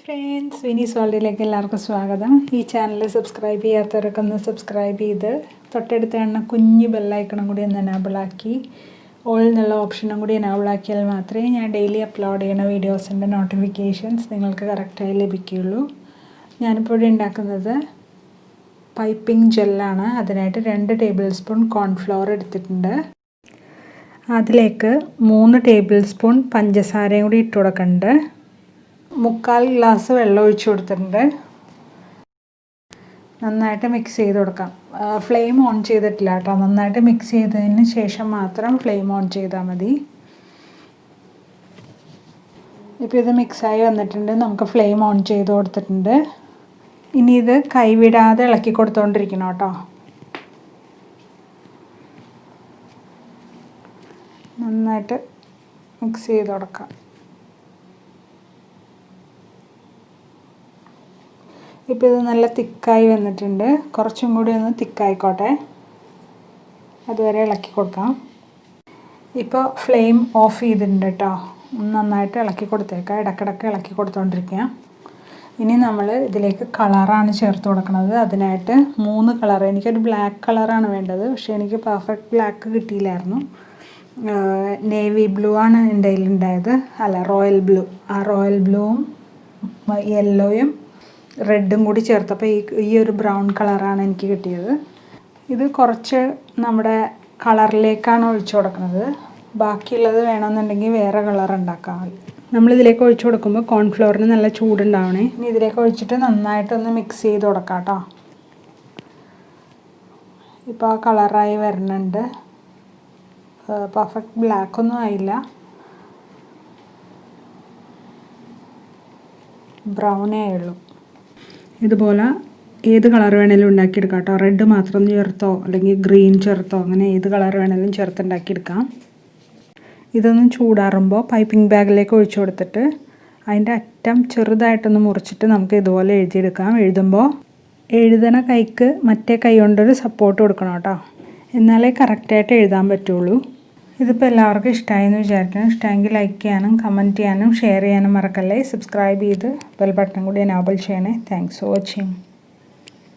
Friends, Vinees വേൾഡിലേക്ക് എല്ലാവർക്കും സ്വാഗതം. ഈ ചാനൽ സബ്സ്ക്രൈബ് ചെയ്യാത്തവരൊക്കെ ഒന്ന് സബ്സ്ക്രൈബ് ചെയ്ത് തൊട്ടടുത്ത് കാണുന്ന കുഞ്ഞ് ബെല്ലൈക്കണം കൂടി ഒന്ന് എനാബിളാക്കി ഓൾ എന്നുള്ള ഓപ്ഷനും കൂടി എനാബിളാക്കിയാൽ മാത്രമേ ഞാൻ ഡെയിലി അപ്ലോഡ് ചെയ്യുന്ന വീഡിയോസിൻ്റെ നോട്ടിഫിക്കേഷൻസ് നിങ്ങൾക്ക് കറക്റ്റായി ലഭിക്കുകയുള്ളൂ. ഞാനിപ്പോൾ ഇവിടെ ഉണ്ടാക്കുന്നത് പൈപ്പിംഗ് ജെല്ലാണ്. അതിനായിട്ട് 2 ടേബിൾ സ്പൂൺ കോൺഫ്ലവർ എടുത്തിട്ടുണ്ട്. അതിലേക്ക് 3 ടേബിൾ സ്പൂൺ പഞ്ചസാരയും കൂടി ഇട്ട് കൊടുക്കുന്നുണ്ട്. 3/4 ഗ്ലാസ് വെള്ളം ഒഴിച്ച് കൊടുത്തിട്ടുണ്ട്. നന്നായിട്ട് മിക്സ് ചെയ്ത് കൊടുക്കാം. ഫ്ലെയിം ഓൺ ചെയ്തിട്ടില്ല കേട്ടോ. നന്നായിട്ട് മിക്സ് ചെയ്തതിന് ശേഷം മാത്രം ഫ്ലെയിം ഓൺ ചെയ്താൽ മതി. ഇപ്പോൾ ഇത് മിക്സായി വന്നിട്ടുണ്ട്. നമുക്ക് ഫ്ലെയിം ഓൺ ചെയ്ത് കൊടുത്തിട്ടുണ്ട്. ഇനി ഇത് കൈവിടാതെ ഇളക്കി കൊടുത്തുകൊണ്ടിരിക്കണം കേട്ടോ. നന്നായിട്ട് മിക്സ് ചെയ്ത് കൊടുക്കാം. ഇപ്പോൾ ഇത് നല്ല തിക്കായി വന്നിട്ടുണ്ട്. കുറച്ചും കൂടി ഒന്ന് തിക്കായിക്കോട്ടെ, അതുവരെ ഇളക്കി കൊടുക്കാം. ഇപ്പോൾ ഫ്ലെയിം ഓഫ് ചെയ്തിട്ടുണ്ട് കേട്ടോ. നന്നായിട്ട് ഇളക്കി കൊടുത്തേക്കാം. ഇടയ്ക്കിടയ്ക്ക് ഇളക്കി കൊടുത്തുകൊണ്ടിരിക്കുക. ഇനി നമ്മൾ ഇതിലേക്ക് കളറാണ് ചേർത്ത് കൊടുക്കുന്നത്. അതിനായിട്ട് 3 കളർ, എനിക്കൊരു ബ്ലാക്ക് കളറാണ് വേണ്ടത്. പക്ഷേ എനിക്ക് പെർഫെക്റ്റ് ബ്ലാക്ക് കിട്ടിയില്ലായിരുന്നു. നേവി ബ്ലൂ ആണ് എൻ്റെ കയ്യിലുണ്ടായത്. അല്ല, റോയൽ ബ്ലൂ. ആ റോയൽ ബ്ലൂവും യെല്ലോയും റെഡും കൂടി ചേർത്തപ്പോൾ ഈ ഒരു ബ്രൗൺ കളറാണ് എനിക്ക് കിട്ടിയത്. ഇത് കുറച്ച് നമ്മുടെ കളറിലേക്കാണ് ഒഴിച്ചു കൊടുക്കുന്നത്. ബാക്കിയുള്ളത് വേണമെന്നുണ്ടെങ്കിൽ വേറെ കളർ ഉണ്ടാക്കാം. നമ്മളിതിലേക്ക് ഒഴിച്ചു കൊടുക്കുമ്പോൾ കോൺഫ്ലവറിന് നല്ല ചൂടുണ്ടാവണേ. ഇനി ഇതിലേക്ക് ഒഴിച്ചിട്ട് നന്നായിട്ടൊന്ന് മിക്സ് ചെയ്ത് കൊടുക്കാം കേട്ടോ. ഇപ്പോൾ ആ കളറായി വരുന്നുണ്ട്. പെർഫെക്റ്റ് ബ്ലാക്കൊന്നും ആയില്ല, ബ്രൗണേ ആയുള്ളൂ. ഇതുപോലെ ഏത് കളർ വേണേലും ഉണ്ടാക്കിയെടുക്കാം കേട്ടോ. റെഡ് മാത്രം ചേർത്തോ അല്ലെങ്കിൽ ഗ്രീൻ ചേർത്തോ, അങ്ങനെ ഏത് കളർ വേണേലും ചേർത്ത് ഉണ്ടാക്കിയെടുക്കാം. ഇതൊന്ന് ചൂടാറുമ്പോൾ പൈപ്പിംഗ് ബാഗിലേക്ക് ഒഴിച്ചു കൊടുത്തിട്ട് അതിൻ്റെ അറ്റം ചെറുതായിട്ടൊന്ന് മുറിച്ചിട്ട് നമുക്ക് ഇതുപോലെ എഴുതിയെടുക്കാം. എഴുതുമ്പോൾ എഴുതണ കൈക്ക് മറ്റേ കൈ കൊണ്ടൊരു സപ്പോർട്ട് കൊടുക്കണം കേട്ടോ. എന്നാലേ കറക്റ്റായിട്ട് എഴുതാൻ പറ്റുള്ളൂ. ഇതിപ്പോൾ എല്ലാവർക്കും ഇഷ്ടമായെന്ന് വിചാരിക്കണം. ഇഷ്ടമെങ്കിൽ ലൈക്ക് ചെയ്യാനും കമൻറ്റ് ചെയ്യാനും ഷെയർ ചെയ്യാനും മറക്കല്ലേ. സബ്സ്ക്രൈബ് ചെയ്ത് ബെൽ ബട്ടൺ കൂടി എനാബിൾ ചെയ്യണേ. Thanks for watching.